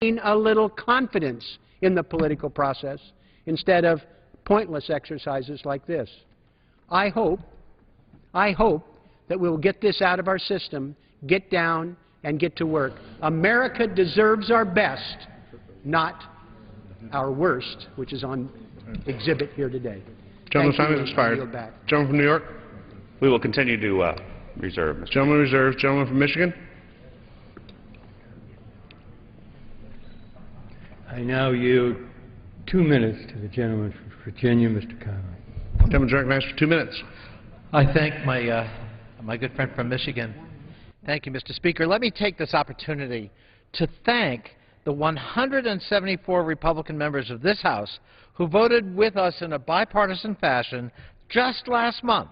a little confidence in the political process instead of pointless exercises like this. I hope that we will get this out of our system, get down, and get to work. America deserves our best, not our worst, which is on exhibit here today. Gentleman's time is expired. Gentleman from New York. We will continue to reserve, Mr. Gentleman reserves. Gentleman from Michigan. I now yield 2 minutes to the gentleman from Virginia, Mr. Conway. Gentleman's recognized for 2 minutes. I thank my good friend from Michigan. Thank you, Mr. Speaker. Let me take this opportunity to thank the 174 Republican members of this House who voted with us in a bipartisan fashion just last month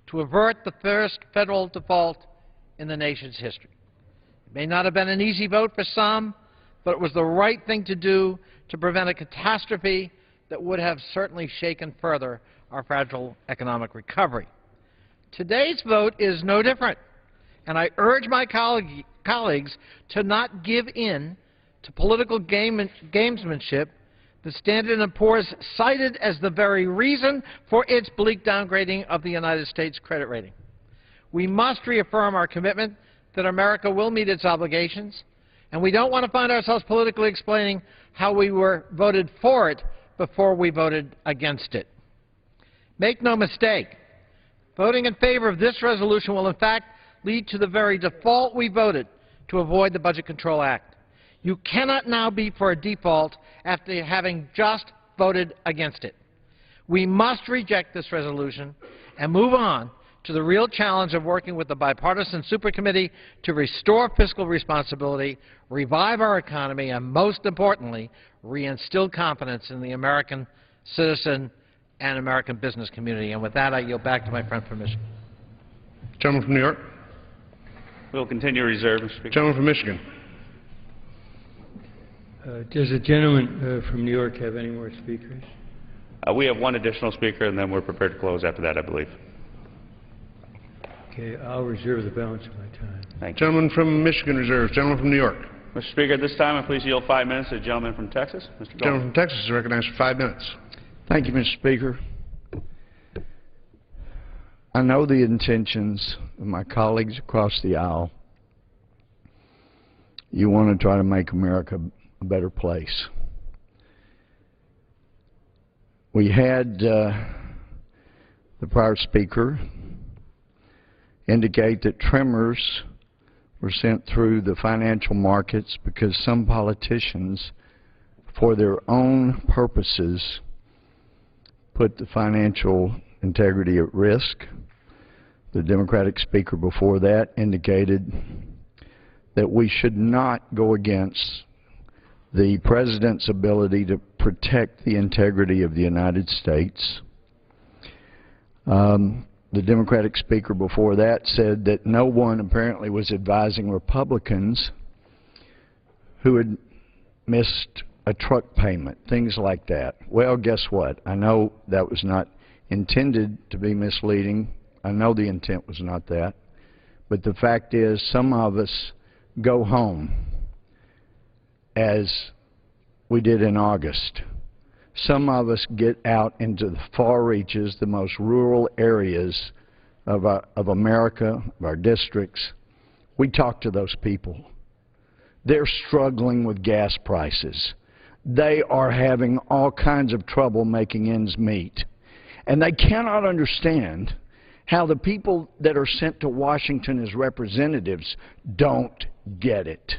to avert the first federal default in the nation's history. It may not have been an easy vote for some, but it was the right thing to do to prevent a catastrophe that would have certainly shaken further our fragile economic recovery. Today's vote is no different, and I urge my colleagues to not give in to political gamesmanship that Standard & Poor's cited as the very reason for its bleak downgrading of the United States credit rating. We must reaffirm our commitment that America will meet its obligations, and we don't want to find ourselves politically explaining how we were voted for it before we voted against it. Make no mistake, voting in favor of this resolution will in fact lead to the very default we voted to avoid the Budget Control Act. You cannot now be for a default after having just voted against it. We must reject this resolution and move on to the real challenge of working with the bipartisan supercommittee to restore fiscal responsibility, revive our economy, and most importantly, reinstill confidence in the American citizen and American business community. And with that, I yield back to my friend from Michigan. Gentleman from New York. We will continue to reserve, Mr. Speaker. Gentleman from Michigan. Does the gentleman from New York have any more speakers? We have one additional speaker, and then we're prepared to close after that, I believe. Okay, I'll reserve the balance of my time. Thank you. Gentleman from Michigan reserves. Gentleman from New York. Mr. Speaker, at this time, I please yield 5 minutes to the gentleman from Texas, Mr. Gold. Gentleman from Texas is recognized for 5 minutes. Thank you, Mr. Speaker. I know the intentions of my colleagues across the aisle. You want to try to make America a better place. We had the prior speaker indicate that tremors were sent through the financial markets because some politicians, for their own purposes, put the financial integrity at risk. The Democratic speaker before that indicated that we should not go against the President's ability to protect the integrity of the United States. The Democratic speaker before that said that no one apparently was advising Republicans who had missed a truck payment, things like that. Well, guess what? I know that was not intended to be misleading. I know the intent was not that. But the fact is, some of us go home, as we did in August. Some of us get out into the far reaches, the most rural areas of America, of our districts. We talk to those people. They're struggling with gas prices. They are having all kinds of trouble making ends meet. And they cannot understand how the people that are sent to Washington as representatives don't get it.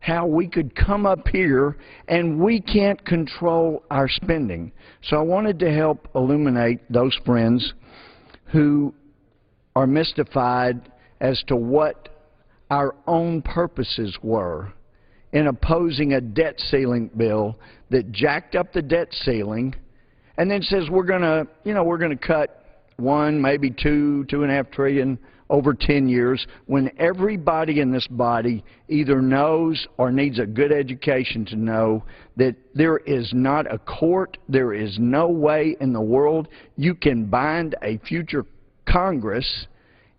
How we could come up here and we can't control our spending. So I wanted to help illuminate those friends who are mystified as to what our own purposes were in opposing a debt ceiling bill that jacked up the debt ceiling and then says we're going to cut $1, maybe $2.5 trillion over 10 years, when everybody in this body either knows or needs a good education to know that there is not a court, there is no way in the world you can bind a future Congress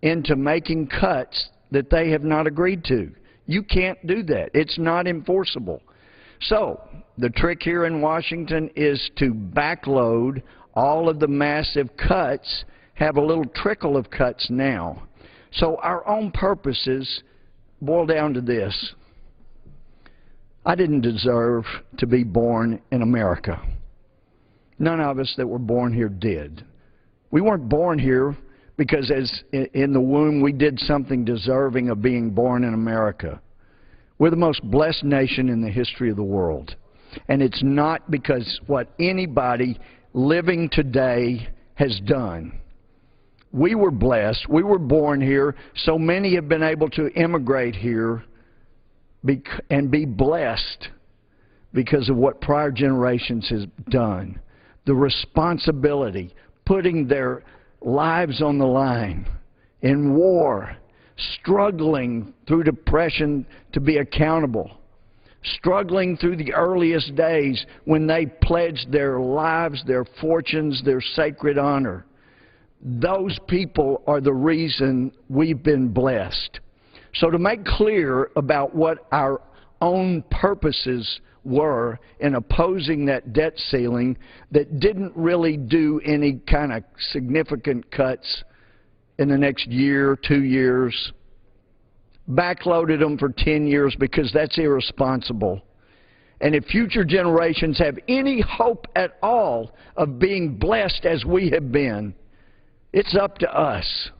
into making cuts that they have not agreed to. You can't do that. It's not enforceable. So the trick here in Washington is to backload all of the massive cuts, have a little trickle of cuts now. So our own purposes boil down to this. I didn't deserve to be born in America. None of us that were born here did. We weren't born here because as in the womb we did something deserving of being born in America. We're the most blessed nation in the history of the world. And it's not because what anybody living today has done. We were blessed. We were born here. So many have been able to immigrate here and be blessed because of what prior generations have done. The responsibility, putting their lives on the line in war, struggling through depression to be accountable, struggling through the earliest days when they pledged their lives, their fortunes, their sacred honor. Those people are the reason we've been blessed. So to make clear about what our own purposes were in opposing that debt ceiling that didn't really do any kind of significant cuts in the next year, 2 years, backloaded them for 10 years because that's irresponsible. And if future generations have any hope at all of being blessed as we have been, it's up to us.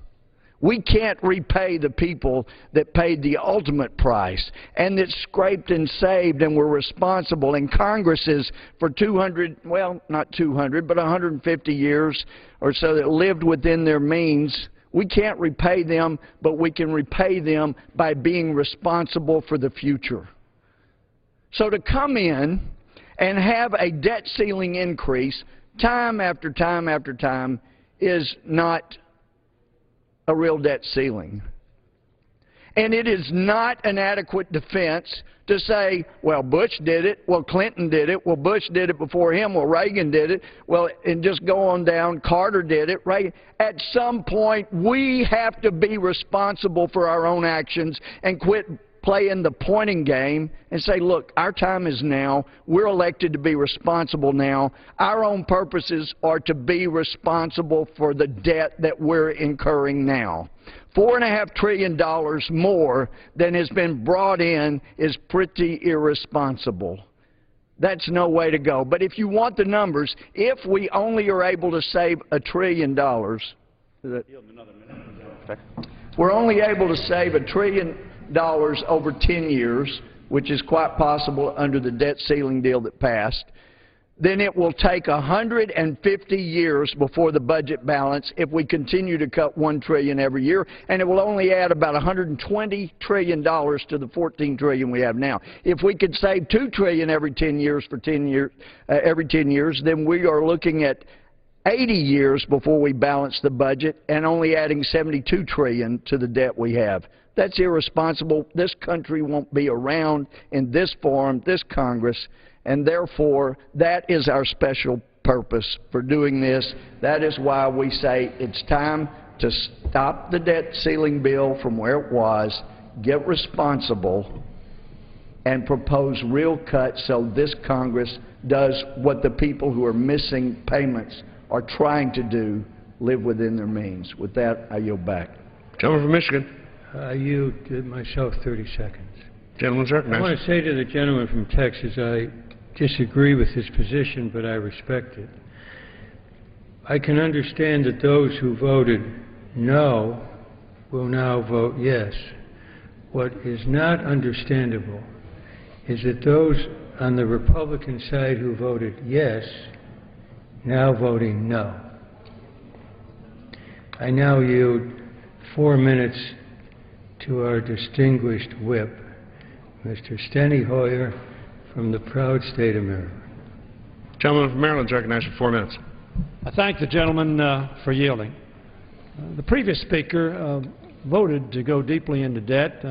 We can't repay the people that paid the ultimate price and that scraped and saved and were responsible in Congresses for 200, well, not 200, but 150 years or so that lived within their means. We can't repay them, but we can repay them by being responsible for the future. So to come in and have a debt ceiling increase time after time after time is not a real debt ceiling. And it is not an adequate defense to say, well, Bush did it, well, Clinton did it, well, Bush did it before him, well, Reagan did it, well, and just go on down, Carter did it, right? At some point, we have to be responsible for our own actions and quit playing the pointing game and say, look, our time is now. We're elected to be responsible now. Our own purposes are to be responsible for the debt that we're incurring now. $4.5 trillion more than has been brought in is pretty irresponsible. That's no way to go. But if you want the numbers, if we only are able to save $1 trillion, we're only able to save $1 trillion over 10 years, which is quite possible under the debt ceiling deal that passed, then it will take 150 years before the budget balance if we continue to cut $1 trillion every year, and it will only add about $120 trillion to the $14 trillion we have now. If we could save $2 trillion every 10 years for 10 years, then we are looking at 80 years before we balance the budget and only adding $72 trillion to the debt we have. That's irresponsible. This country won't be around in this forum, this Congress, and therefore that is our special purpose for doing this. That is why we say it's time to stop the debt ceiling bill from where it was, get responsible, and propose real cuts so this Congress does what the people who are missing payments are trying to do, live within their means. With that, I yield back. Gentleman from Michigan. I yield myself 30 seconds. Gentleman's I recognized. want to say to the gentleman from Texas, I disagree with his position, but I respect it. I can understand that those who voted no will now vote yes. What is not understandable is that those on the Republican side who voted yes now voting no. I now yield 4 minutes to our distinguished whip, Mr. Steny Hoyer from the proud state of Maryland. Gentleman from Maryland is recognized for 4 minutes. I thank the gentleman for yielding. The previous speaker voted to go deeply into debt.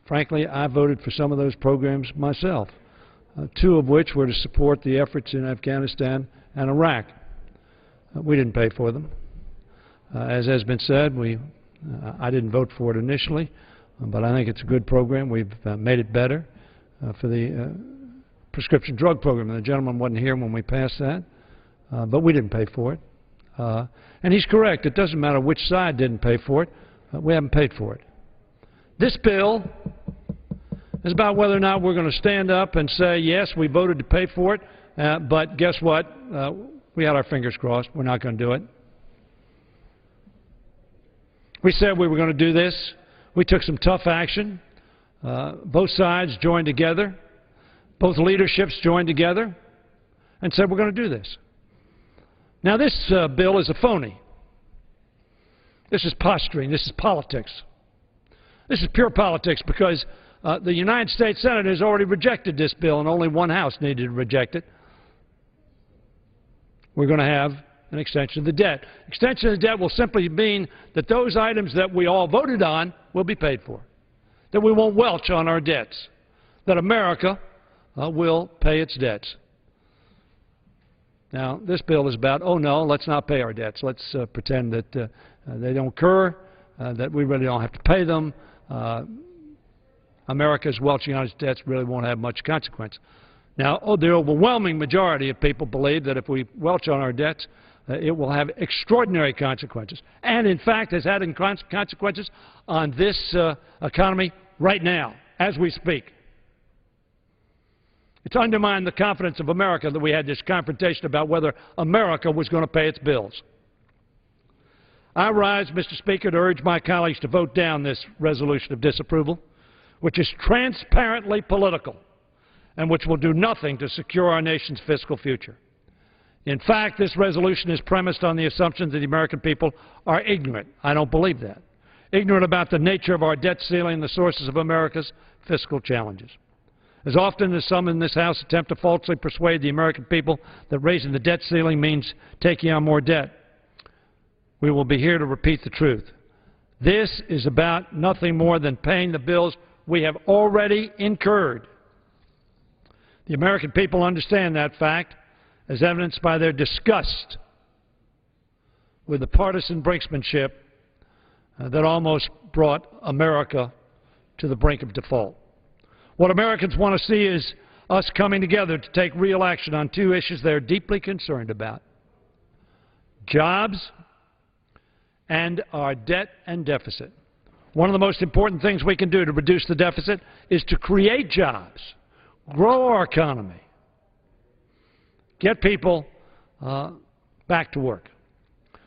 Frankly, I voted for some of those programs myself, 2 of which were to support the efforts in Afghanistan and Iraq. We didn't pay for them. As has been said, I didn't vote for it initially, but I think it's a good program. We've made it better. for the prescription drug program. The gentleman wasn't here when we passed that, but we didn't pay for it. And he's correct. It doesn't matter which side didn't pay for it. We haven't paid for it. This bill is about whether or not we're going to stand up and say, yes, we voted to pay for it, but guess what? We had our fingers crossed. We're not going to do it. We said we were going to do this. We took some tough action. Both sides joined together. Both leaderships joined together and said we're going to do this. Now, this bill is a phony. This is posturing. This is politics. This is pure politics because the United States Senate has already rejected this bill and only one House needed to reject it. We're going to have an extension of the debt. Extension of the debt will simply mean that those items that we all voted on will be paid for, that we won't welch on our debts, that America will pay its debts. Now, this bill is about, oh no, let's not pay our debts. Let's pretend that they don't occur, that we really don't have to pay them. America's welching on its debts really won't have much consequence. Now, the overwhelming majority of people believe that if we welch on our debts, it will have extraordinary consequences. And, in fact, has had consequences on this economy right now, as we speak. It's undermined the confidence of America that we had this confrontation about whether America was going to pay its bills. I rise, Mr. Speaker, to urge my colleagues to vote down this resolution of disapproval, which is transparently political and which will do nothing to secure our nation's fiscal future. In fact, this resolution is premised on the assumption that the American people are ignorant. I don't believe that. Ignorant about the nature of our debt ceiling and the sources of America's fiscal challenges. As often as some in this House attempt to falsely persuade the American people that raising the debt ceiling means taking on more debt, we will be here to repeat the truth. This is about nothing more than paying the bills we have already incurred. The American people understand that fact, as evidenced by their disgust with the partisan brinksmanship that almost brought America to the brink of default. What Americans want to see is us coming together to take real action on two issues they're deeply concerned about: jobs and our debt and deficit. One of the most important things we can do to reduce the deficit is to create jobs, grow our economy, get people back to work.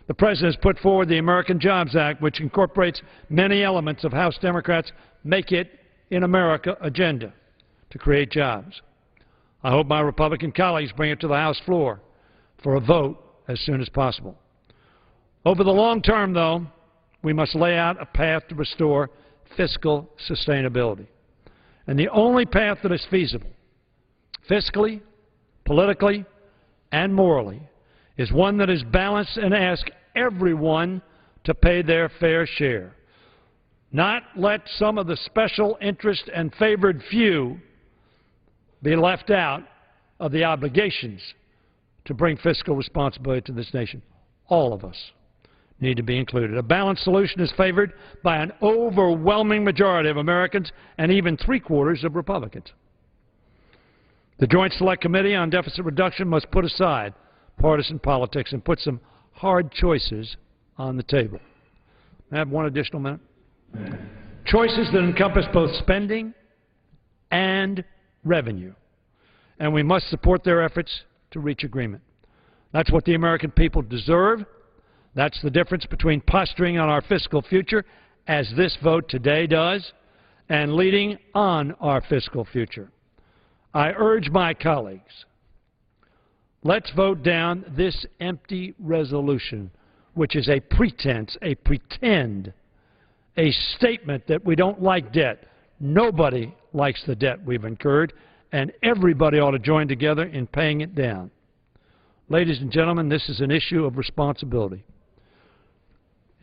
The President has put forward the American Jobs Act, which incorporates many elements of House Democrats' Make It in America agenda to create jobs. I hope my Republican colleagues bring it to the House floor for a vote as soon as possible. Over the long term, though, we must lay out a path to restore fiscal sustainability. And the only path that is feasible, fiscally, politically, and morally, is one that is balanced and asks everyone to pay their fair share. Not let some of the special interest and favored few be left out of the obligations to bring fiscal responsibility to this nation. All of us need to be included. A balanced solution is favored by an overwhelming majority of Americans and even three-quarters of Republicans. The Joint Select Committee on Deficit Reduction must put aside partisan politics and put some hard choices on the table. May I have one additional minute? Choices that encompass both spending and revenue. And we must support their efforts to reach agreement. That's what the American people deserve. That's the difference between posturing on our fiscal future, as this vote today does, and leading on our fiscal future. I urge my colleagues, let's vote down this empty resolution, which is a pretense, a pretend, a statement that we don't like debt. Nobody likes the debt we've incurred, and everybody ought to join together in paying it down. Ladies and gentlemen, this is an issue of responsibility.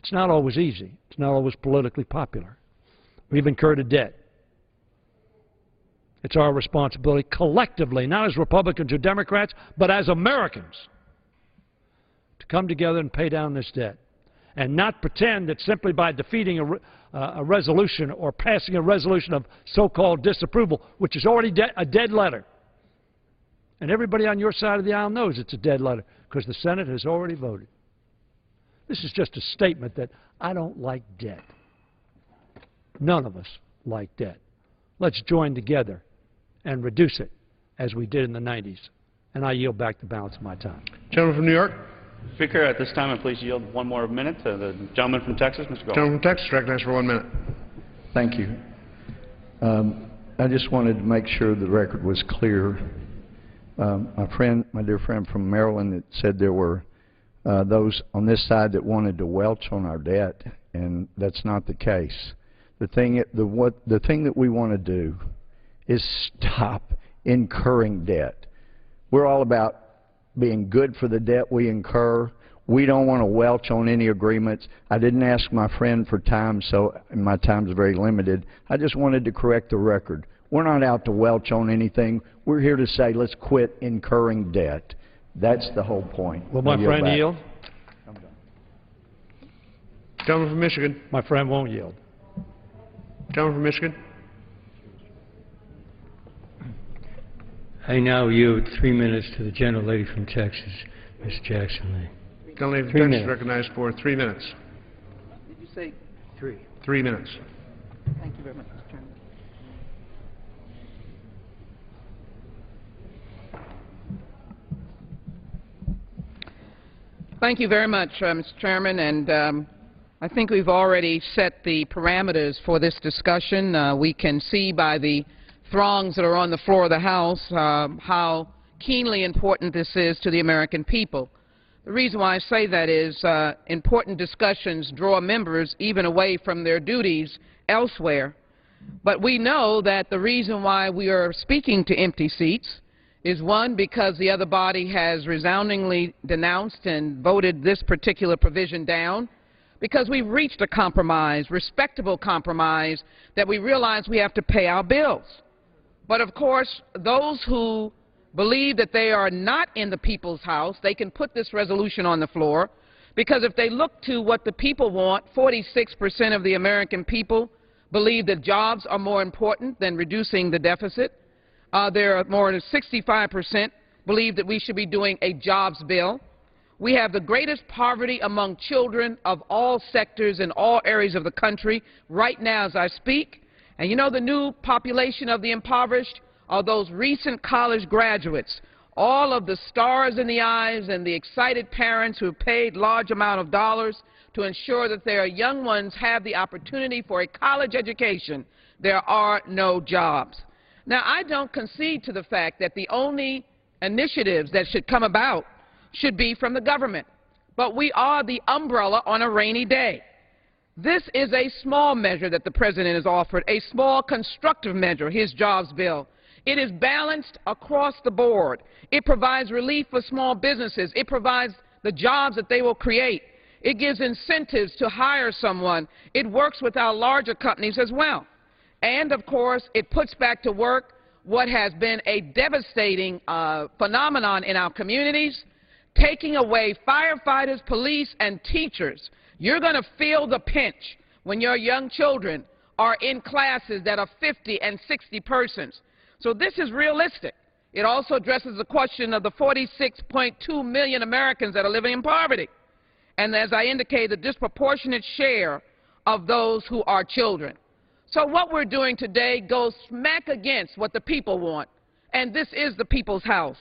It's not always easy. It's not always politically popular. We've incurred a debt. It's our responsibility collectively, not as Republicans or Democrats, but as Americans, to come together and pay down this debt. and not pretend that simply by defeating a resolution or passing a resolution of so-called disapproval, which is already a dead letter. And everybody on your side of the aisle knows it's a dead letter because the Senate has already voted. This is just a statement that I don't like debt. None of us like debt. Let's join together and reduce it as we did in the 90s. And I yield back the balance of my time. Gentleman from New York. Speaker, at this time, please yield 1 more minute to the gentleman from Texas, Mr. Gold. Gentleman from Texas, recognized for 1 minute. Thank you. I just wanted to make sure the record was clear. My dear friend from Maryland, that said there were those on this side that wanted to welch on our debt, and that's not the case. The thing that we want to do is stop incurring debt. We're all about being good for the debt we incur. We don't want to welch on any agreements. I didn't ask my friend for time, so my time is very limited. I just wanted to correct the record. We're not out to welch on anything. We're here to say let's quit incurring debt. That's the whole point. Will my friend yield? I'm done. Gentleman from Michigan. My friend won't yield. Gentleman from Michigan. I now yield 3 minutes to the gentlelady from Texas, Ms. Jackson Lee. Gentlelady from 3 Texas, minutes. recognized for 3 minutes. Did you say 3. 3 minutes. thank you very much, Mr. Chairman? Thank you very much, Mr. Chairman, and I think we've already set the parameters for this discussion. We can see by the throngs that are on the floor of the House how keenly important this is to the American people. The reason why I say that is important discussions draw members even away from their duties elsewhere. But we know that the reason why we are speaking to empty seats is, one, because the other body has resoundingly denounced and voted this particular provision down, because we've reached a compromise, respectable compromise, that we realize we have to pay our bills. But of course, those who believe that they are not in the people's house, they can put this resolution on the floor, because if they look to what the people want, 46% of the American people believe that jobs are more important than reducing the deficit. There are more than 65% believe that we should be doing a jobs bill. We have the greatest poverty among children of all sectors in all areas of the country right now as I speak. And you know the new population of the impoverished are those recent college graduates, all of the stars in the eyes and the excited parents who have paid large amount of dollars to ensure that their young ones have the opportunity for a college education. There are no jobs. Now, I don't concede to the fact that the only initiatives that should come about should be from the government, but we are the umbrella on a rainy day. This is a small measure that the President has offered, a small constructive measure, his jobs bill. It is balanced across the board. It provides relief for small businesses. It provides the jobs that they will create. It gives incentives to hire someone. It works with our larger companies as well. And, of course, it puts back to work what has been a devastating phenomenon in our communities, taking away firefighters, police, and teachers. You're going to feel the pinch when your young children are in classes that are 50 and 60 persons. So this is realistic. It also addresses the question of the 46.2 million Americans that are living in poverty. And as I indicated, the disproportionate share of those who are children. So what we're doing today goes smack against what the people want. And this is the people's house.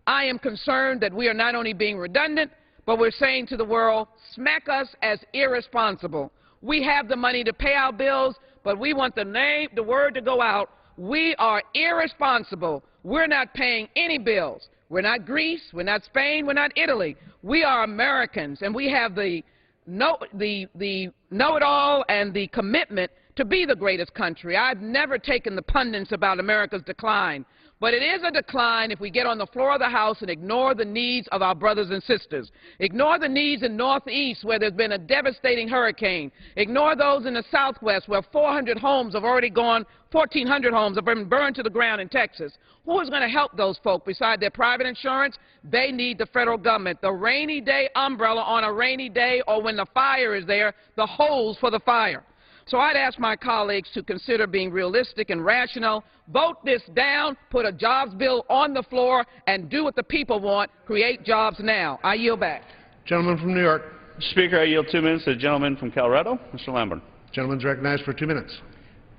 I am concerned that we are not only being redundant, but we're saying to the world, smack us as irresponsible. We have the money to pay our bills, but we want the word to go out. We are irresponsible. We're not paying any bills. We're not Greece. We're not Spain. We're not Italy. We are Americans, and we have the know-it-all and the commitment to be the greatest country. I've never taken the pundits about America's decline. But it is a decline if we get on the floor of the House and ignore the needs of our brothers and sisters. Ignore the needs in Northeast where there's been a devastating hurricane. Ignore those in the Southwest where 400 homes have already gone, 1,400 homes have been burned to the ground in Texas. Who is going to help those folk besides their private insurance? They need the federal government. The rainy day umbrella on a rainy day, or when the fire is there, the hose for the fire. So I'd ask my colleagues to consider being realistic and rational, vote this down, put a jobs bill on the floor, and do what the people want, create jobs now. I yield back. Gentleman from New York. Mr. Speaker, I yield 2 minutes to the gentleman from Colorado, Mr. Lamborn. Gentleman's recognized for 2 minutes.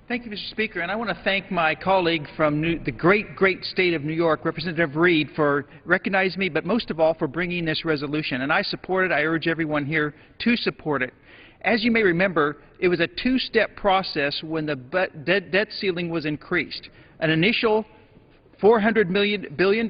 Thank you, Mr. Speaker, and I want to thank my colleague from the great state of New York, Representative Reed, for recognizing me, but most of all for bringing this resolution. And I support it. I urge everyone here to support it. As you may remember, it was a two-step process when the debt ceiling was increased. An initial $400 billion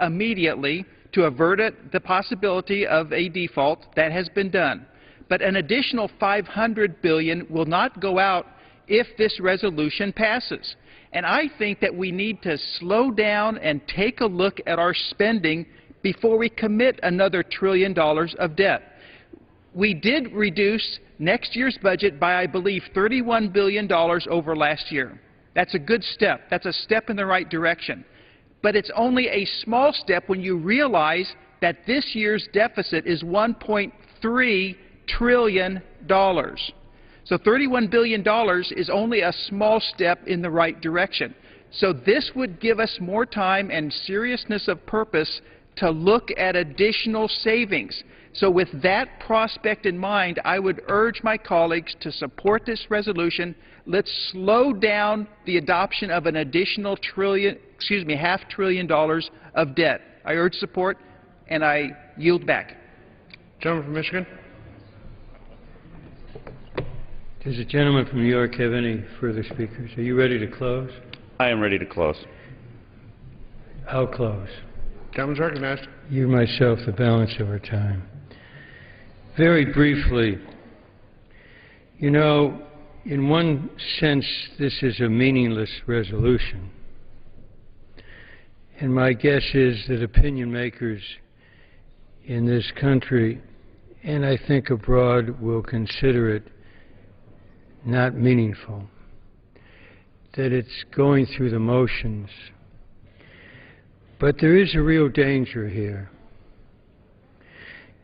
immediately to avert the possibility of a default. That has been done. But an additional $500 billion will not go out if this resolution passes. And I think that we need to slow down and take a look at our spending before we commit another $1 trillion of debt. We did reduce next year's budget by, I believe, $31 billion over last year. That's a good step. That's a step in the right direction. But it's only a small step when you realize that this year's deficit is $1.3 trillion. So $31 billion is only a small step in the right direction. So this would give us more time and seriousness of purpose to look at additional savings. So with that prospect in mind, I would urge my colleagues to support this resolution. Let's slow down the adoption of an additional $500 billion of debt. I urge support, and I yield back. Gentleman from Michigan. Does the gentleman from New York have any further speakers? Are you ready to close? I am ready to close. I'll close. Gentleman's recognized. You, myself, the balance of our time. Very briefly, you know, in one sense, this is a meaningless resolution. And my guess is that opinion makers in this country, and I think abroad, will consider it not meaningful, that it's going through the motions. But there is a real danger here,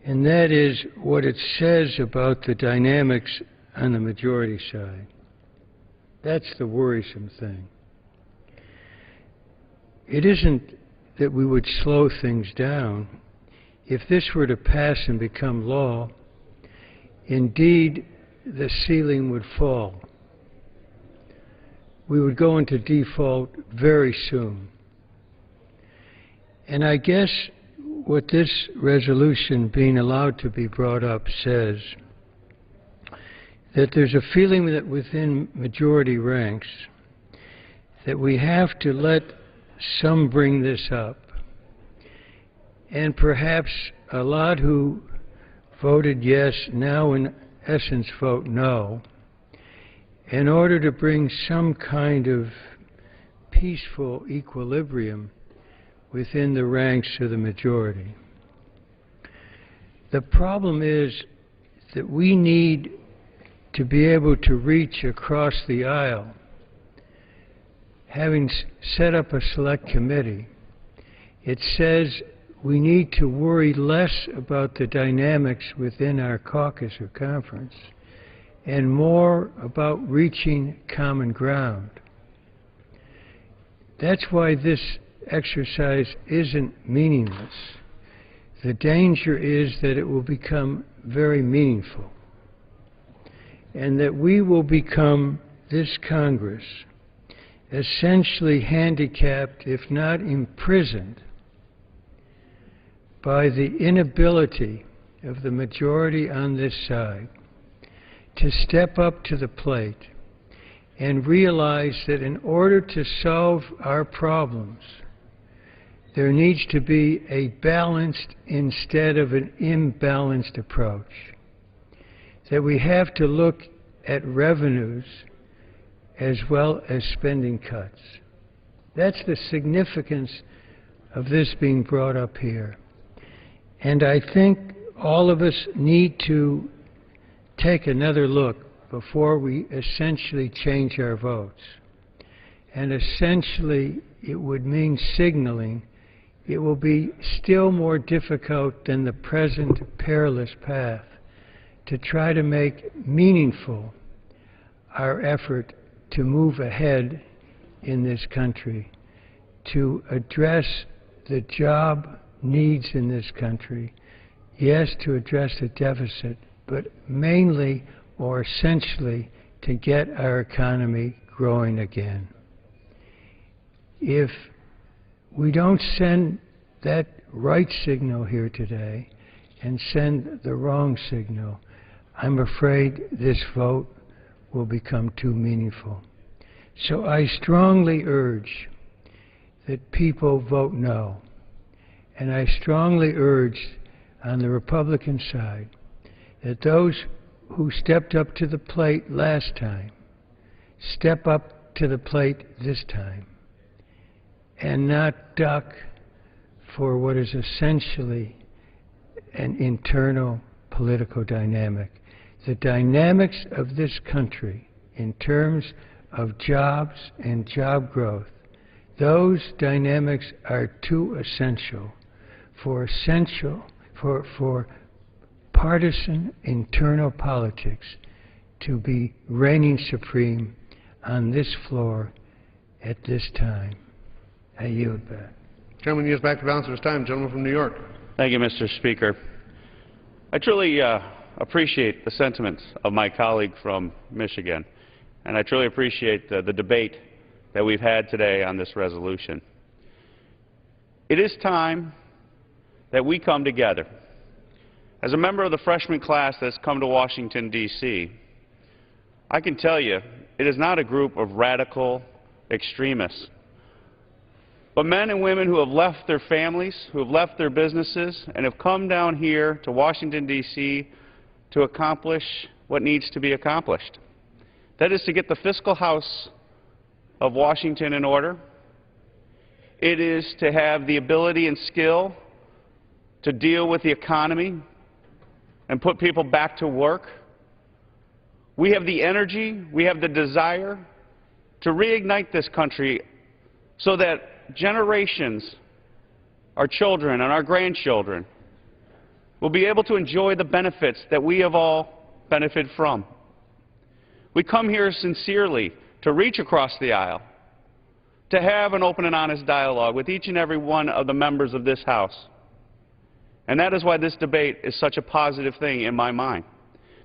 and that is what it says about the dynamics on the majority side. That's the worrisome thing. It isn't that we would slow things down. If this were to pass and become law, indeed, the ceiling would fall. We would go into default very soon. And I guess what this resolution being allowed to be brought up says, that there's a feeling that within majority ranks that we have to let some bring this up, and perhaps a lot who voted yes now in essence vote no, in order to bring some kind of peaceful equilibrium within the ranks of the majority. The problem is that we need to be able to reach across the aisle. Having set up a select committee, it says we need to worry less about the dynamics within our caucus or conference and more about reaching common ground. That's why this exercise isn't meaningless. The danger is that it will become very meaningful, and that we will become, this Congress, essentially handicapped, if not imprisoned, by the inability of the majority on this side to step up to the plate and realize that in order to solve our problems, there needs to be a balanced instead of an imbalanced approach. That we have to look at revenues as well as spending cuts. That's the significance of this being brought up here. And I think all of us need to take another look before we essentially change our votes. And essentially, it would mean signaling it will be still more difficult than the present perilous path to try to make meaningful our effort to move ahead in this country, to address the job needs in this country, yes, to address the deficit, but mainly or essentially to get our economy growing again. If we don't send that right signal here today and send the wrong signal, I'm afraid this vote will become too meaningful. So I strongly urge that people vote no. And I strongly urge on the Republican side that those who stepped up to the plate last time step up to the plate this time and not duck for what is essentially an internal political dynamic. The dynamics of this country in terms of jobs and job growth, those dynamics are too essential for partisan internal politics to be reigning supreme on this floor at this time. I yield back. Gentleman yields back the balance of his time. Gentleman from New York. Thank you, Mr. Speaker. I truly appreciate the sentiments of my colleague from Michigan, and I truly appreciate the debate that we've had today on this resolution. It is time that we come together. As a member of the freshman class that's come to Washington, D.C., I can tell you it is not a group of radical extremists, but men and women who have left their families, who have left their businesses, and have come down here to Washington, D.C. to accomplish what needs to be accomplished. That is to get the fiscal house of Washington in order. It is to have the ability and skill to deal with the economy and put people back to work. We have the energy, we have the desire to reignite this country so that generations, our children and our grandchildren, will be able to enjoy the benefits that we have all benefited from. We come here sincerely to reach across the aisle, to have an open and honest dialogue with each and every one of the members of this House. And that is why this debate is such a positive thing in my mind,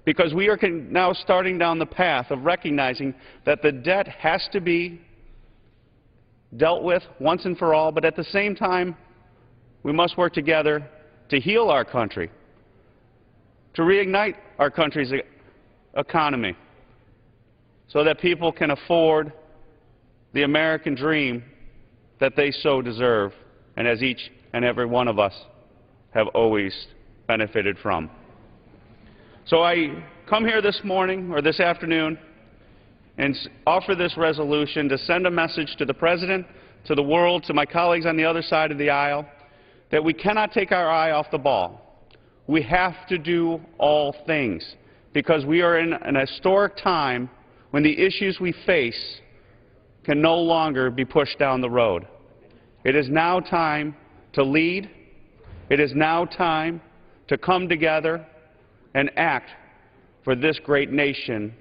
because we are now starting down the path of recognizing that the debt has to be dealt with once and for all, but at the same time, we must work together to heal our country, to reignite our country's economy, so that people can afford the American dream that they so deserve, and as each and every one of us have always benefited from. So I come here this morning, or this afternoon, and offer this resolution to send a message to the President, to the world, to my colleagues on the other side of the aisle, that we cannot take our eye off the ball. We have to do all things, because we are in an historic time when the issues we face can no longer be pushed down the road. It is now time to lead. It is now time to come together and act for this great nation,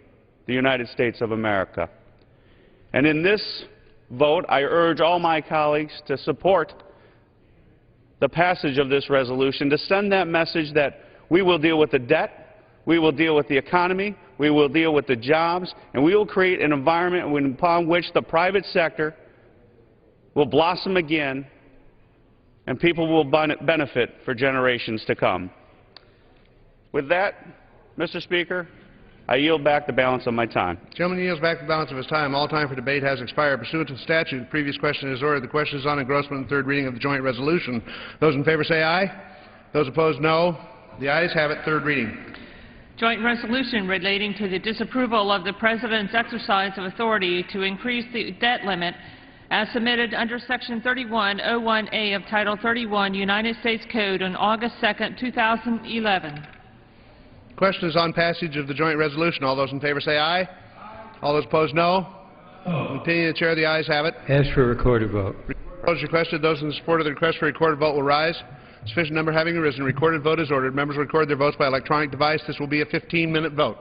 the United States of America. And in this vote, I urge all my colleagues to support the passage of this resolution, to send that message that we will deal with the debt, we will deal with the economy, we will deal with the jobs, and we will create an environment upon which the private sector will blossom again and people will benefit for generations to come. With that, Mr. Speaker, I yield back the balance of my time. The gentleman yields back the balance of his time. All time for debate has expired. Pursuant to the statute, the previous question is ordered. The question is on engrossment and third reading of the joint resolution. Those in favor say aye. Those opposed, no. The ayes have it. Third reading. Joint resolution relating to the disapproval of the President's exercise of authority to increase the debt limit as submitted under Section 3101A of Title 31 United States Code on August 2, 2011. Question is on passage of the joint resolution. All those in favor say aye. All those opposed, no. Opinion of the Chair, the ayes have it. Ask for a recorded vote. Those requested, those in support of the request for a recorded vote will rise. Sufficient number having arisen, recorded vote is ordered. Members will record their votes by electronic device. This will be a 15-minute vote.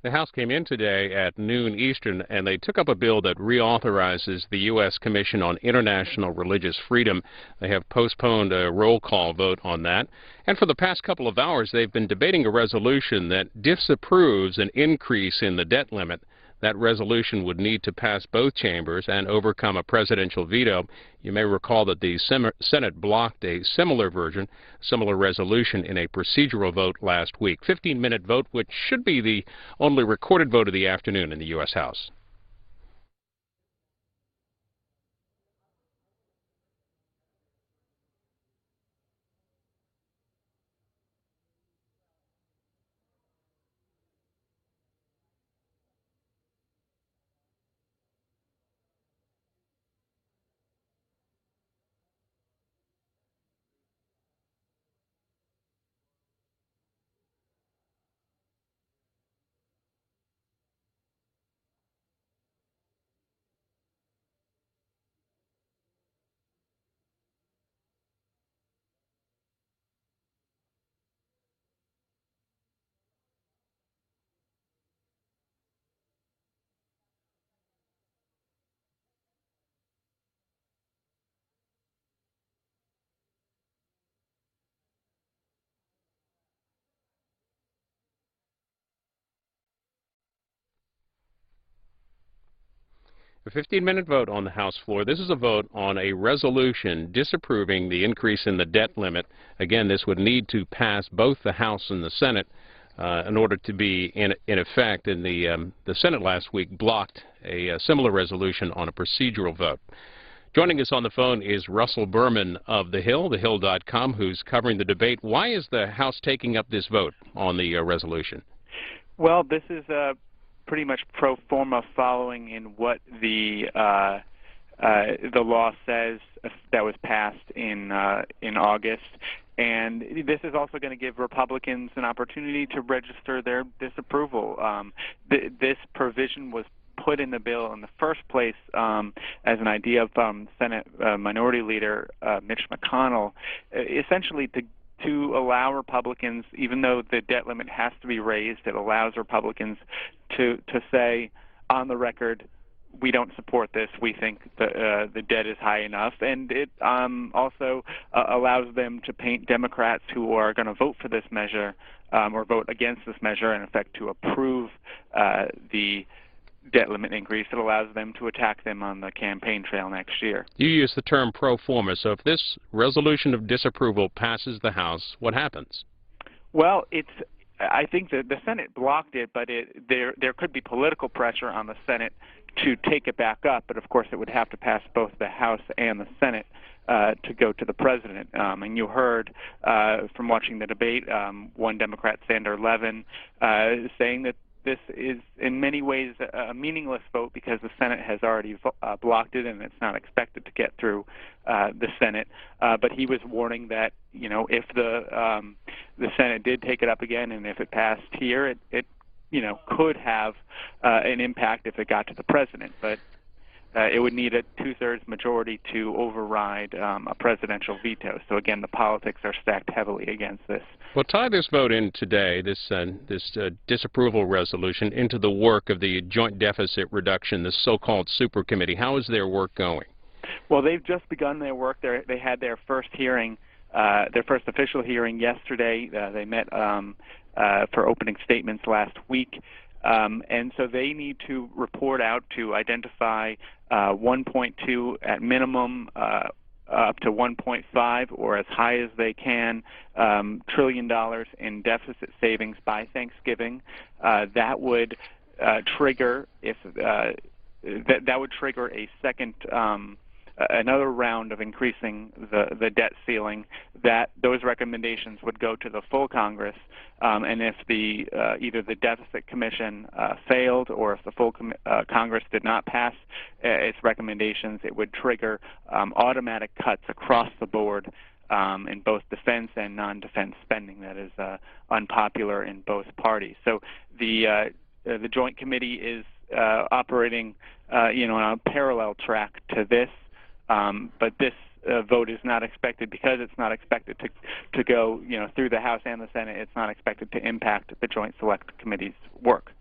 The House came in today at noon Eastern, and they took up a bill that reauthorizes the U.S. Commission on International Religious Freedom. They have postponed a roll call vote on that. And for the past couple of hours, they've been debating a resolution that disapproves an increase in the debt limit. That resolution would need to pass both chambers and overcome a presidential veto. You may recall that the Senate blocked a similar resolution in a procedural vote last week. 15-minute vote, which should be the only recorded vote of the afternoon in the U.S. House. A 15-minute vote on the House floor. This is a vote on a resolution disapproving the increase in the debt limit. Again, this would need to pass both the House and the Senate in order to be in effect. And the Senate last week blocked a similar resolution on a procedural vote. Joining us on the phone is Russell Berman of The Hill, thehill.com, who's covering the debate. Why is the House taking up this vote on the resolution? Well, this is pretty much pro forma following in what the law says that was passed in August, and this is also going to give Republicans an opportunity to register their disapproval. This provision was put in the bill in the first place as an idea of Senate Minority Leader Mitch McConnell, essentially to allow Republicans, even though the debt limit has to be raised, it allows Republicans to say on the record, we don't support this, we think the debt is high enough, and it also allows them to paint Democrats who are going to vote for this measure or vote against this measure, in effect to approve the debt limit increase. It allows them to attack them on the campaign trail next year. You use the term pro forma, so if this resolution of disapproval passes the House, what happens? Well, I think that the Senate blocked it, but there could be political pressure on the Senate to take it back up, but of course it would have to pass both the House and the Senate to go to the President. And you heard from watching the debate one Democrat, Sander Levin, saying that this is in many ways a meaningless vote because the Senate has already blocked it and it's not expected to get through the Senate. But he was warning that, you know, if the Senate did take it up again and if it passed here, it you know, could have an impact if it got to the president. But it would need a two-thirds majority to override a presidential veto. So again, the politics are stacked heavily against this. Well, tie this vote in today, this disapproval resolution, into the work of the Joint Deficit Reduction, the so-called super committee. How is their work going? Well, they've just begun their work. They had their first hearing, their first official hearing yesterday. They met for opening statements last week. And so they need to report out to identify 1.2 at minimum, up to 1.5 or as high as they can $1 trillion in deficit savings by Thanksgiving. That would trigger that would trigger a second another round of increasing the debt ceiling. Those recommendations would go to the full Congress, and if either the Deficit Commission failed or if the full Congress did not pass its recommendations, it would trigger automatic cuts across the board in both defense and non-defense spending that is unpopular in both parties. So the Joint Committee is operating on a parallel track to this. But this vote is not expected, because it's not expected to go, through the House and the Senate. It's not expected to impact the Joint Select Committee's work.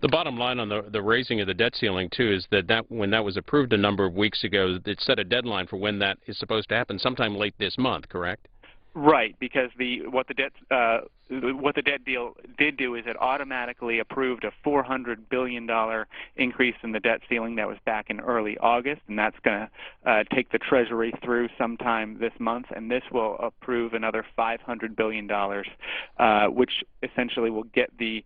The bottom line on the raising of the debt ceiling, too, is that when that was approved a number of weeks ago, it set a deadline for when that is supposed to happen, sometime late this month, correct? Right, because what the debt deal did do is it automatically approved a $400 billion increase in the debt ceiling that was back in early August, and that's going to take the Treasury through sometime this month, and this will approve another $500 billion, which essentially will get the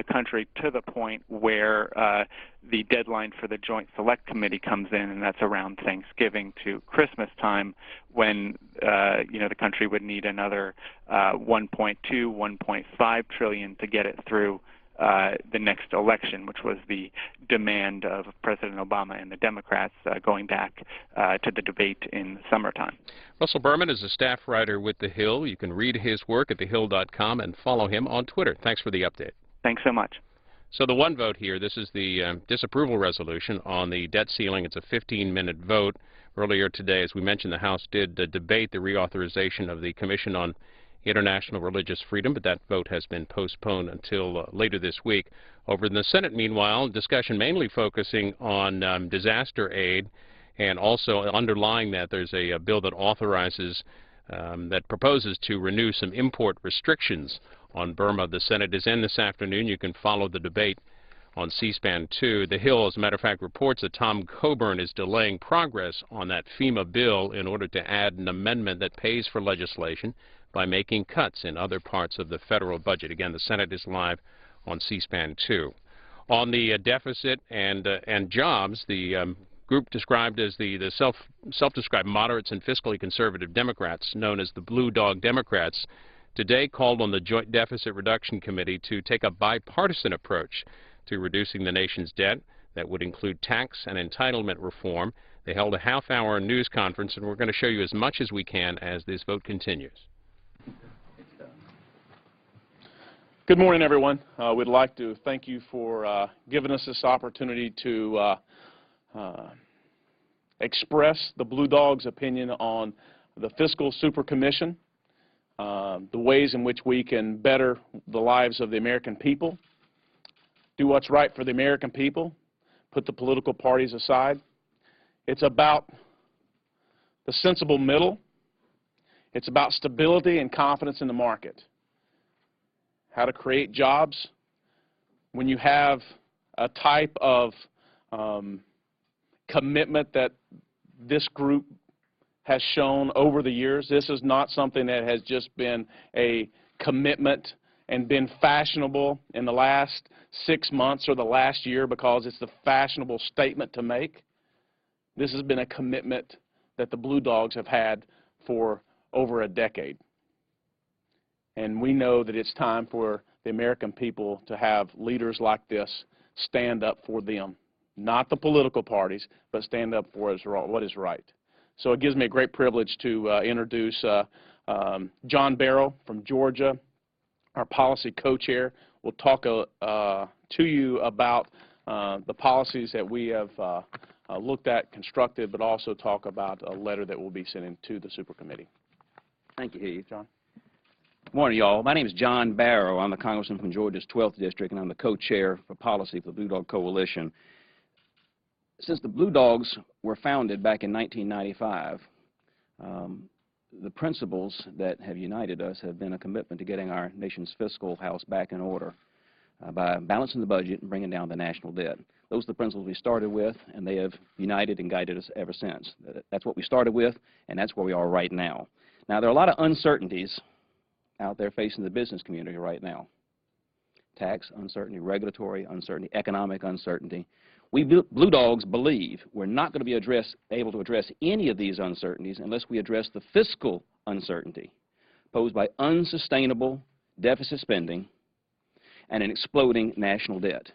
country to the point where the deadline for the Joint Select Committee comes in, and that's around Thanksgiving to Christmas time, when the country would need another 1.2, 1.5 trillion to get it through the next election, which was the demand of President Obama and the Democrats going back to the debate in the summertime. Russell Berman is a staff writer with The Hill. You can read his work at thehill.com and follow him on Twitter. Thanks for the update. Thanks so much. So the one vote here, this is the disapproval resolution on the debt ceiling. It's a 15-minute vote. Earlier today, as we mentioned, the House did debate the reauthorization of the Commission on International Religious Freedom, but that vote has been postponed until later this week. Over in the Senate, meanwhile, discussion mainly focusing on disaster aid, and also underlying that there's a bill that authorizes, that proposes to renew some import restrictions on Burma. The Senate is in this afternoon. You can follow the debate on C-SPAN 2. The Hill, as a matter of fact, reports that Tom Coburn is delaying progress on that FEMA bill in order to add an amendment that pays for legislation by making cuts in other parts of the federal budget. Again, the Senate is live on C-SPAN 2. On the deficit and jobs, the group described as the self-described moderates and fiscally conservative Democrats, known as the Blue Dog Democrats, today called on the Joint Deficit Reduction Committee to take a bipartisan approach to reducing the nation's debt that would include tax and entitlement reform. They held a half-hour news conference, and we're going to show you as much as we can as this vote continues. Good morning, everyone. We'd like to thank you for giving us this opportunity to express the Blue Dog's opinion on the Fiscal Super Commission, the ways in which we can better the lives of the American people, do what's right for the American people, put the political parties aside. It's about the sensible middle. It's about stability and confidence in the market. How to create jobs when you have a type of commitment that this group has shown over the years. This is not something that has just been a commitment and been fashionable in the last 6 months or the last year because it's the fashionable statement to make. This has been a commitment that the Blue Dogs have had for over a decade. And we know that it's time for the American people to have leaders like this stand up for them, not the political parties, but stand up for what is right. So it gives me a great privilege to introduce John Barrow from Georgia, our policy co-chair. Will talk to you about the policies that we have looked at, constructed, but also talk about a letter that we'll be sending to the Super Committee. Thank you, Heath. John. Good morning, y'all. My name is John Barrow. I'm the congressman from Georgia's 12th District, and I'm the co-chair for policy for the Blue Dog Coalition. Since the Blue Dogs were founded back in 1995, the principles that have united us have been a commitment to getting our nation's fiscal house back in order by balancing the budget and bringing down the national debt. Those are the principles we started with, and they have united and guided us ever since. That's what we started with, and that's where we are right now. Now, there are a lot of uncertainties out there facing the business community right now. Tax uncertainty, regulatory uncertainty, economic uncertainty. We Blue Dogs believe we're not going to be able to address any of these uncertainties unless we address the fiscal uncertainty posed by unsustainable deficit spending and an exploding national debt.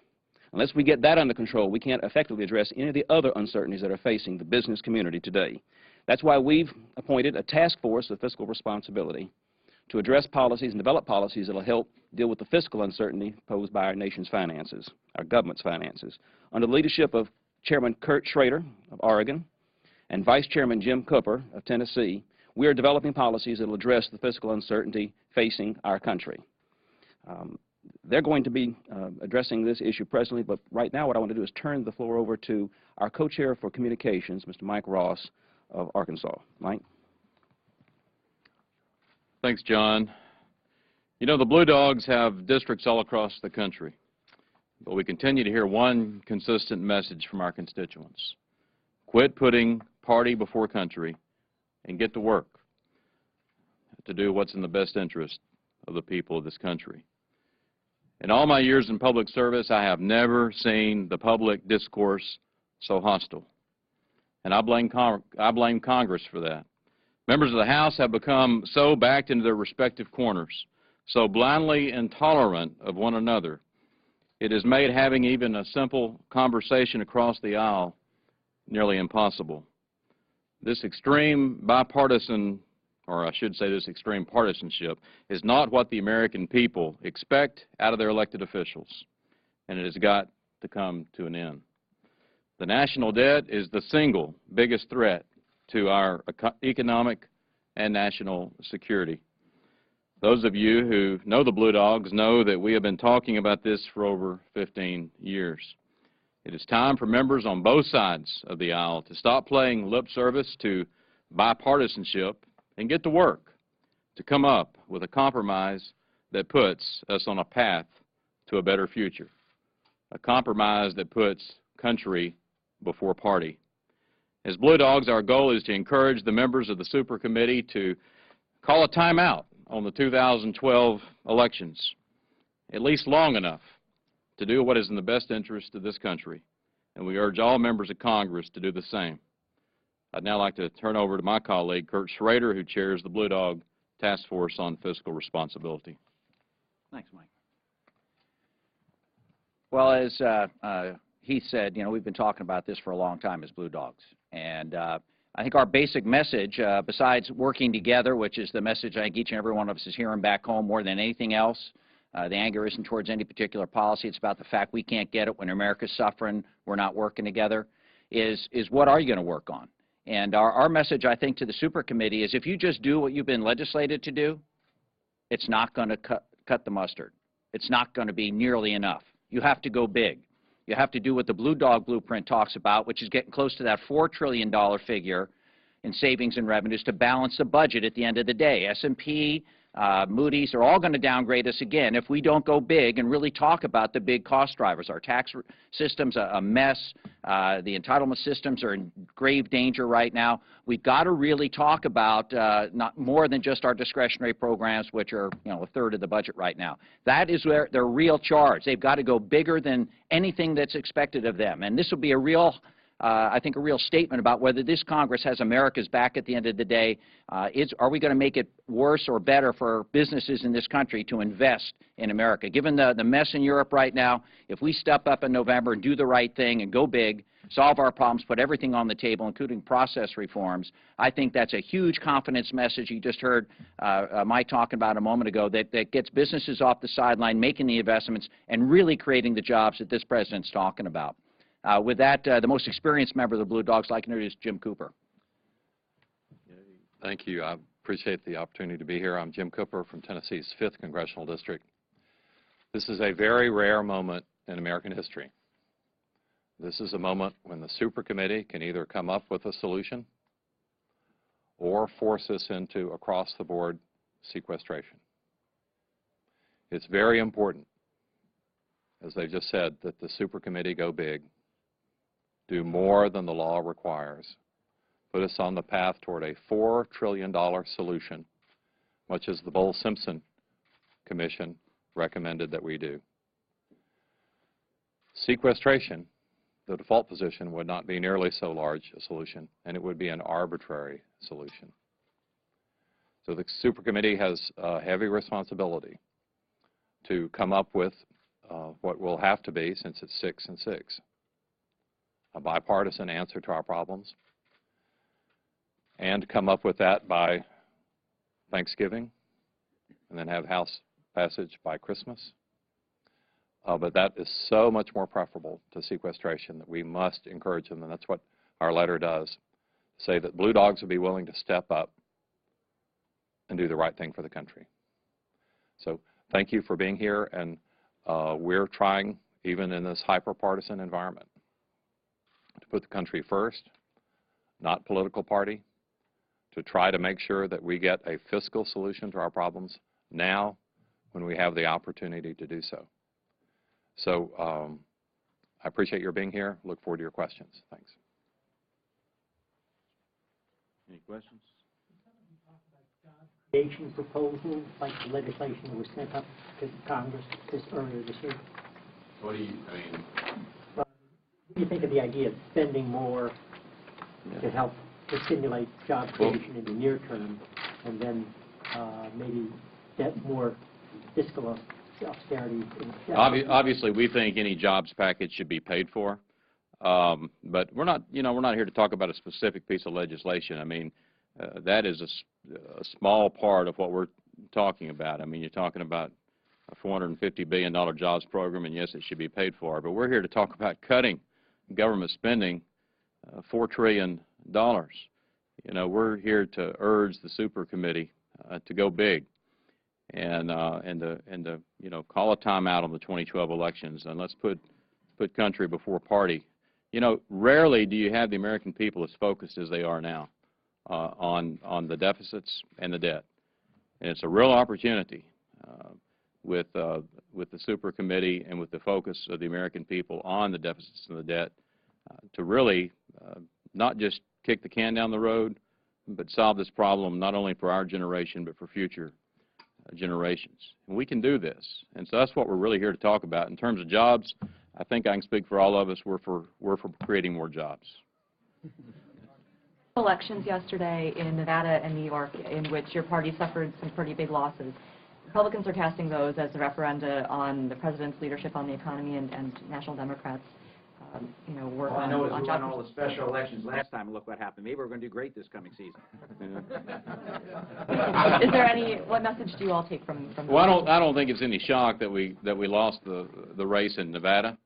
Unless we get that under control, we can't effectively address any of the other uncertainties that are facing the business community today. That's why we've appointed a task force of fiscal responsibility to address policies and develop policies that will help deal with the fiscal uncertainty posed by our nation's finances, our government's finances. Under the leadership of Chairman Kurt Schrader of Oregon and Vice Chairman Jim Cooper of Tennessee, we are developing policies that will address the fiscal uncertainty facing our country. They're going to be addressing this issue presently, but right now what I want to do is turn the floor over to our co-chair for communications, Mr. Mike Ross of Arkansas. Mike? Thanks, John. You know, the Blue Dogs have districts all across the country, but we continue to hear one consistent message from our constituents. Quit putting party before country and get to work to do what's in the best interest of the people of this country. In all my years in public service, I have never seen the public discourse so hostile, and I blame Congress for that. Members of the House have become so backed into their respective corners, so blindly intolerant of one another, it has made having even a simple conversation across the aisle nearly impossible. This extreme bipartisan, or I should say this extreme partisanship, is not what the American people expect out of their elected officials, and it has got to come to an end. The national debt is the single biggest threat to our economic and national security. Those of you who know the Blue Dogs know that we have been talking about this for over 15 years. It is time for members on both sides of the aisle to stop playing lip service to bipartisanship and get to work to come up with a compromise that puts us on a path to a better future, a compromise that puts country before party. As Blue Dogs, our goal is to encourage the members of the Super Committee to call a timeout on the 2012 elections, at least long enough to do what is in the best interest of this country, and we urge all members of Congress to do the same. I'd now like to turn over to my colleague, Kurt Schrader, who chairs the Blue Dog Task Force on Fiscal Responsibility. Thanks, Mike. Well, as Heath said, you know, we've been talking about this for a long time as Blue Dogs. And I think our basic message, besides working together, which is the message I think each and every one of us is hearing back home more than anything else, the anger isn't towards any particular policy. It's about the fact we can't get it when America's suffering, we're not working together, is what are you going to work on? And our message, I think, to the Super Committee is if you just do what you've been legislated to do, it's not going to cut the mustard. It's not going to be nearly enough. You have to go big. You have to do what the Blue Dog Blueprint talks about, which is getting close to that $4 trillion figure in savings and revenues to balance the budget at the end of the day. S&P, Moody's are all going to downgrade us again if we don't go big and really talk about the big cost drivers. Our tax system's a mess. The entitlement systems are in grave danger right now. We've got to really talk about not more than just our discretionary programs, which are, you know, a third of the budget right now. That is where their real charge. They've got to go bigger than anything that's expected of them. And this will be a real I think, a real statement about whether this Congress has America's back at the end of the day. Are we going to make it worse or better for businesses in this country to invest in America? Given the mess in Europe right now, if we step up in November and do the right thing and go big, solve our problems, put everything on the table, including process reforms, I think that's a huge confidence message. You just heard Mike talking about a moment ago that gets businesses off the sideline, making the investments, and really creating the jobs that this president's talking about. With that, the most experienced member of the Blue Dogs, I'd like to introduce Jim Cooper. Thank you. I appreciate the opportunity to be here. I'm Jim Cooper from Tennessee's 5th Congressional District. This is a very rare moment in American history. This is a moment when the Super Committee can either come up with a solution or force us into across-the-board sequestration. It's very important, as they've just said, that the Super Committee go big, do more than the law requires, put us on the path toward a $4 trillion solution, much as the Bowles-Simpson Commission recommended that we do. Sequestration, the default position, would not be nearly so large a solution, and it would be an arbitrary solution. So the Super Committee has a heavy responsibility to come up with what will have to be, since it's 6 and 6, a bipartisan answer to our problems, and come up with that by Thanksgiving, and then have House passage by Christmas. But that is so much more preferable to sequestration that we must encourage them, and that's what our letter does, say that Blue Dogs would be willing to step up and do the right thing for the country. So thank you for being here, and we're trying, even in this hyper-partisan environment, to put the country first, not political party, to try to make sure that we get a fiscal solution to our problems now when we have the opportunity to do so. So I appreciate your being here. Look forward to your questions. Thanks. Any questions? Creation proposal, like the legislation that was sent up to Congress earlier this year. What do you, What do you think of the idea of spending more to help to stimulate job creation in the near term, and then maybe get more fiscal austerity? Obviously, we think any jobs package should be paid for, but we're not here to talk about a specific piece of legislation. I mean, that is a small part of what we're talking about. I mean, you're talking about a $450 billion jobs program, and yes, it should be paid for. But we're here to talk about cutting government spending $4 trillion. You know, we're here to urge the Super Committee to go big and to call a timeout on the 2012 elections, and let's put country before party. You know, rarely do you have the American people as focused as they are now on the deficits and the debt. And it's a real opportunity with the Super Committee and with the focus of the American people on the deficits and the debt to really not just kick the can down the road, but solve this problem not only for our generation but for future generations. And we can do this. And so that's what we're really here to talk about. In terms of jobs, I think I can speak for all of us. We're for creating more jobs. Elections yesterday in Nevada and New York, in which your party suffered some pretty big losses. Republicans are casting those as a referenda on the president's leadership on the economy, and National Democrats, work on we job. won all the special elections last time, and look what happened. Maybe we're going to do great this coming season. Is there any? What message do you all take from? Well, I don't think it's any shock that we lost the race in Nevada,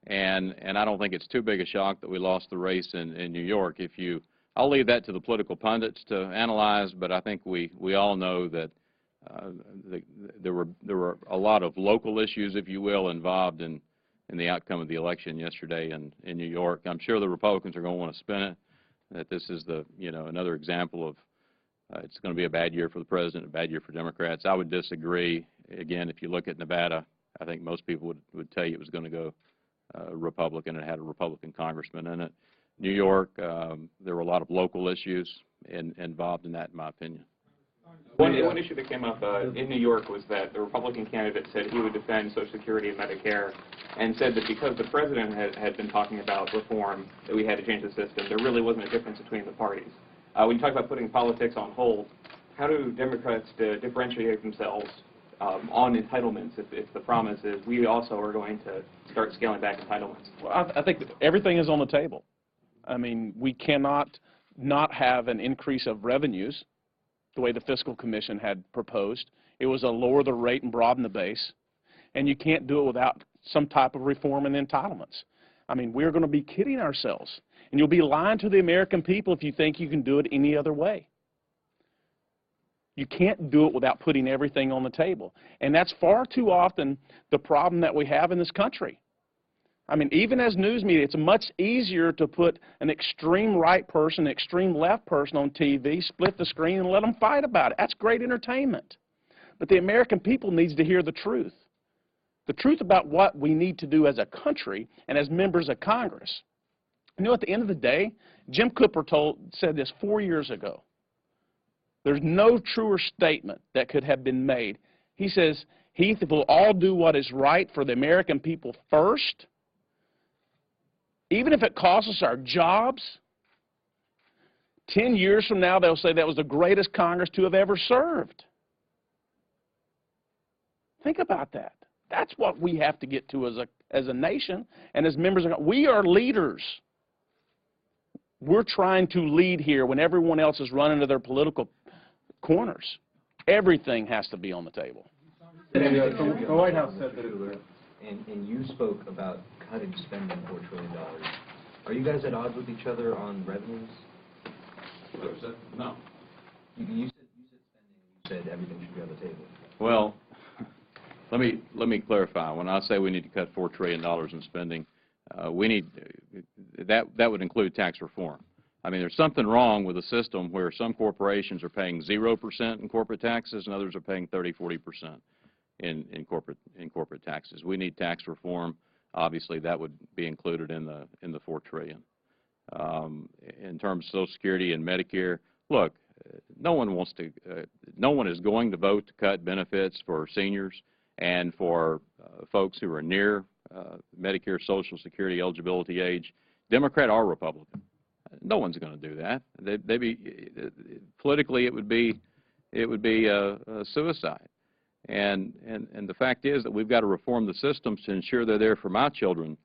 and I don't think it's too big a shock that we lost the race in New York. I'll leave that to the political pundits to analyze, but I think we all know that there were a lot of local issues, if you will, involved in the outcome of the election yesterday in New York. I'm sure the Republicans are going to want to spin it, that this is another example of it's going to be a bad year for the president, a bad year for Democrats. I would disagree. Again, if you look at Nevada, I think most people would tell you it was going to go Republican. It had a Republican congressman in it. New York, there were a lot of local issues involved in that, in my opinion. One issue that came up in New York was that the Republican candidate said he would defend Social Security and Medicare, and said that because the president had been talking about reform, that we had to change the system. There really wasn't a difference between the parties. When you talk about putting politics on hold, how do Democrats differentiate themselves on entitlements if the promise is we also are going to start scaling back entitlements? Well, I think that everything is on the table. I mean, we cannot not have an increase of revenues the way the Fiscal Commission had proposed. It was a lower the rate and broaden the base, and you can't do it without some type of reform and entitlements. I mean, we're going to be kidding ourselves, and you'll be lying to the American people if you think you can do it any other way. You can't do it without putting everything on the table, and that's far too often the problem that we have in this country. I mean, even as news media, it's much easier to put an extreme right person, an extreme left person on TV, split the screen, and let them fight about it. That's great entertainment. But the American people needs to hear the truth about what we need to do as a country and as members of Congress. You know, at the end of the day, Jim Cooper said this 4 years ago. There's no truer statement that could have been made. He says, he will all do what is right for the American people first, even if it costs us our jobs. 10 years from now, they'll say that was the greatest Congress to have ever served. Think about that. That's what we have to get to as a nation and as members of we are leaders. We're trying to lead here when everyone else is running to their political corners. Everything has to be on the table. The White House said that and you spoke about cutting spending $4 trillion. Are you guys at odds with each other on revenues? No. You said spending. You said everything should be on the table. Well, let me clarify. When I say we need to cut $4 trillion in spending, we need that would include tax reform. I mean, there's something wrong with a system where some corporations are paying 0% in corporate taxes and others are paying 30–40% in corporate taxes. We need tax reform. Obviously, that would be included in the $4 trillion. In terms of Social Security and Medicare, look, no one is going to vote to cut benefits for seniors and for folks who are near Medicare Social Security eligibility age, Democrat or Republican. No one's going to do that. Politically, it would be suicide. And the fact is that we've got to reform the systems to ensure they're there for my children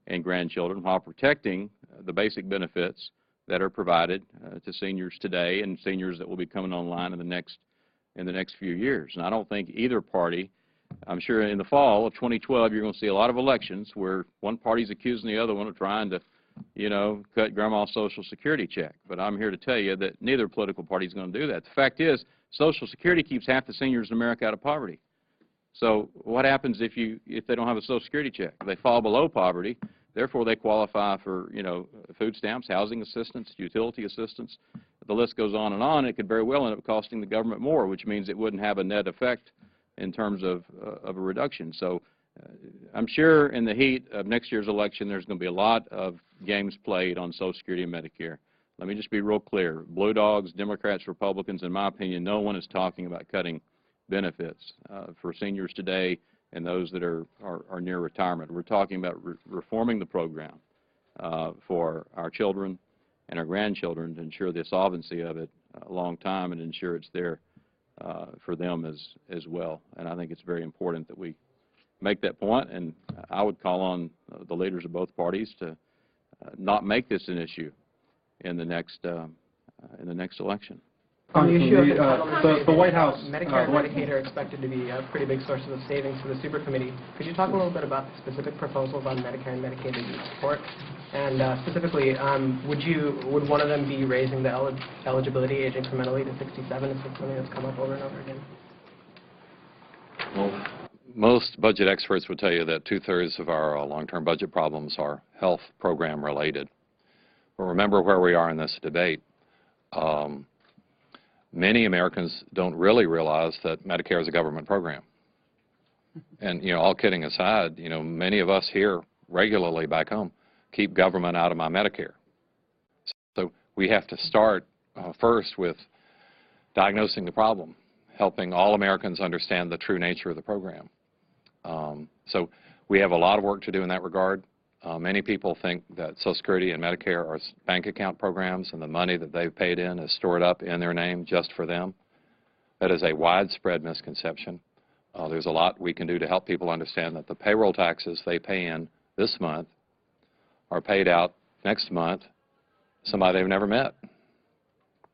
and grandchildren while protecting the basic benefits that are provided to seniors today and seniors that will be coming online in the next few years. And I don't think either party. I'm sure in the fall of 2012 you're going to see a lot of elections where one party's accusing the other one of trying to, cut Grandma's Social Security check. But I'm here to tell you that neither political party is going to do that. The fact is, Social Security keeps half the seniors in America out of poverty. So what happens if they don't have a Social Security check? They fall below poverty. Therefore, they qualify for, food stamps, housing assistance, utility assistance. The list goes on and on. It could very well end up costing the government more, which means it wouldn't have a net effect in terms of a reduction. So I'm sure in the heat of next year's election, there's going to be a lot of games played on Social Security and Medicare. Let me just be real clear. Blue Dogs, Democrats, Republicans, in my opinion, no one is talking about cutting benefits for seniors today and those that are near retirement. We're talking about reforming the program for our children and our grandchildren to ensure the solvency of it a long time and ensure it's there for them as well. And I think it's very important that we make that point, and I would call on the leaders of both parties to not make this an issue in the next election. On the issue of the White House, Medicare and Medicaid are expected to be pretty big sources of savings for the super committee. Could you talk a little bit about the specific proposals on Medicare and Medicaid that you support? And specifically, would one of them be raising the eligibility age incrementally to 67? Is that something that's come up over and over again? Well, most budget experts would tell you that 2/3 of our long-term budget problems are health program related. But remember where we are in this debate. Many Americans don't really realize that Medicare is a government program. And, all kidding aside, many of us here regularly back home keep government out of my Medicare. So we have to start first with diagnosing the problem helping all Americans understand the true nature of the program. So we have a lot of work to do in that regard. Many people think that Social Security and Medicare are bank account programs and the money that they've paid in is stored up in their name just for them. That is a widespread misconception. There's a lot we can do to help people understand that the payroll taxes they pay in this month are paid out next month to somebody they've never met,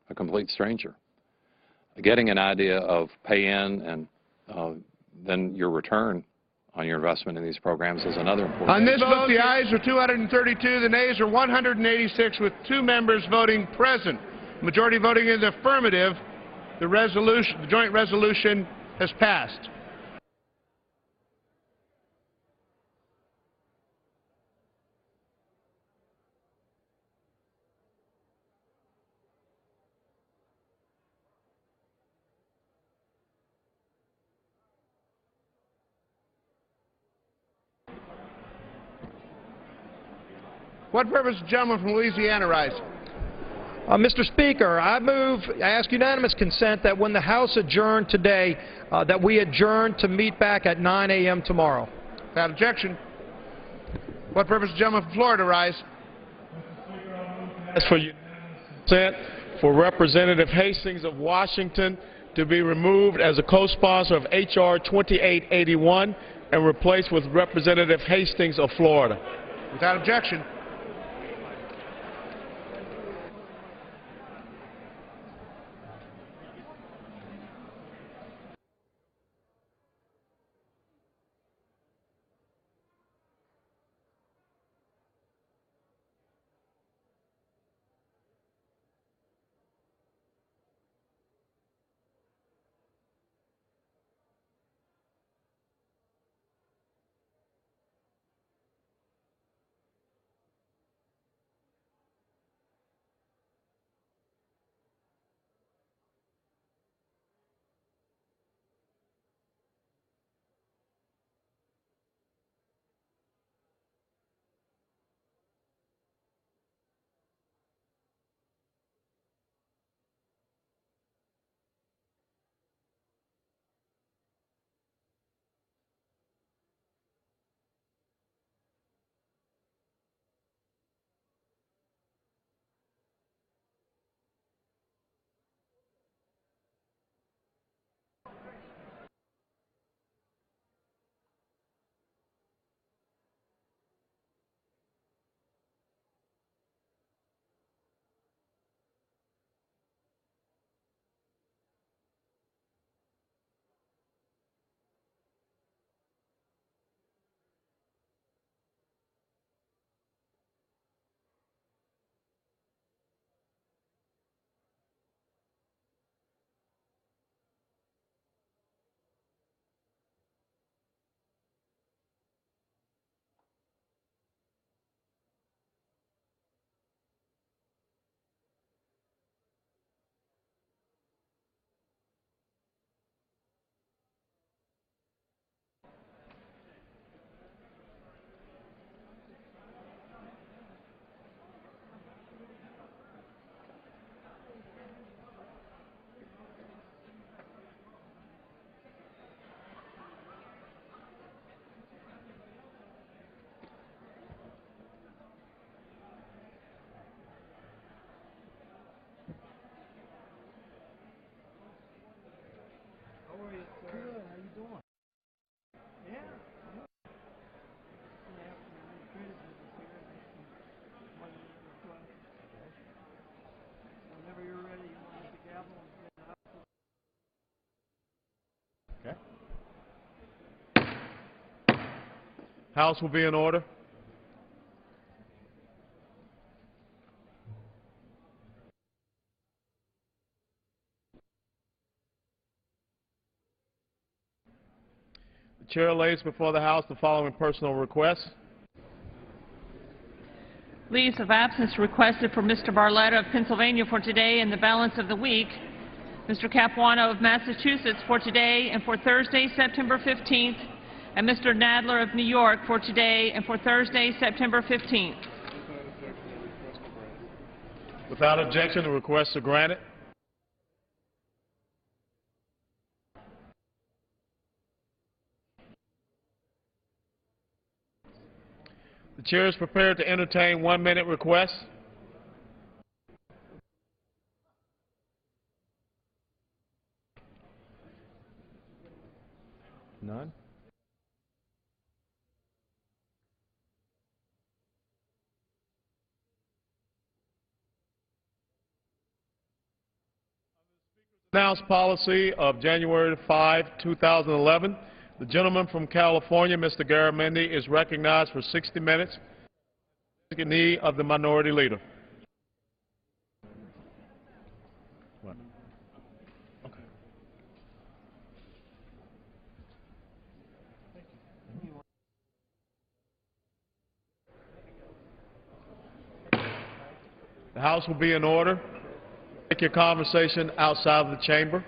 a complete stranger. Getting an idea of pay in and then your return on your investment in these programs is another important. On this vote, the ayes are 232, the nays are 186, with 2 members voting present. Majority voting in the affirmative. The joint resolution has passed. What purpose does the gentleman from Louisiana rise? Mr. Speaker, I ask unanimous consent that when the House adjourned today, that we adjourn to meet back at 9 a.m. tomorrow. Without objection. What purpose does the gentleman from Florida rise? As for unanimous consent for Representative Hastings of Washington to be removed as a co-sponsor of H.R. 2881 and replaced with Representative Hastings of Florida. Without objection. House will be in order. The chair lays before the House the following personal requests. Leaves of absence requested for Mr. Barletta of Pennsylvania for today and the balance of the week, Mr. Capuano of Massachusetts for today and for Thursday, September 15th, and Mr. Nadler of New York for today and for Thursday, September 15th. Without objection, the requests are granted. The chair is prepared to entertain 1-minute requests. None? Announced policy of January 5, 2011. The gentleman from California, Mr. Garamendi, is recognized for 60 minutes in need of the minority leader. The House will be in order. Take your conversation outside of the chamber.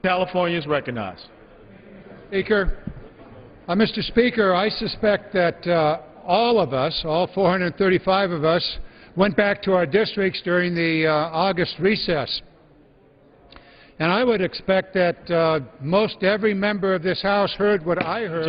California is recognized. Speaker, Mr. Speaker, I suspect that all of us, all 435 of us, went back to our districts during the August recess. And I would expect that most every member of this House heard what I heard.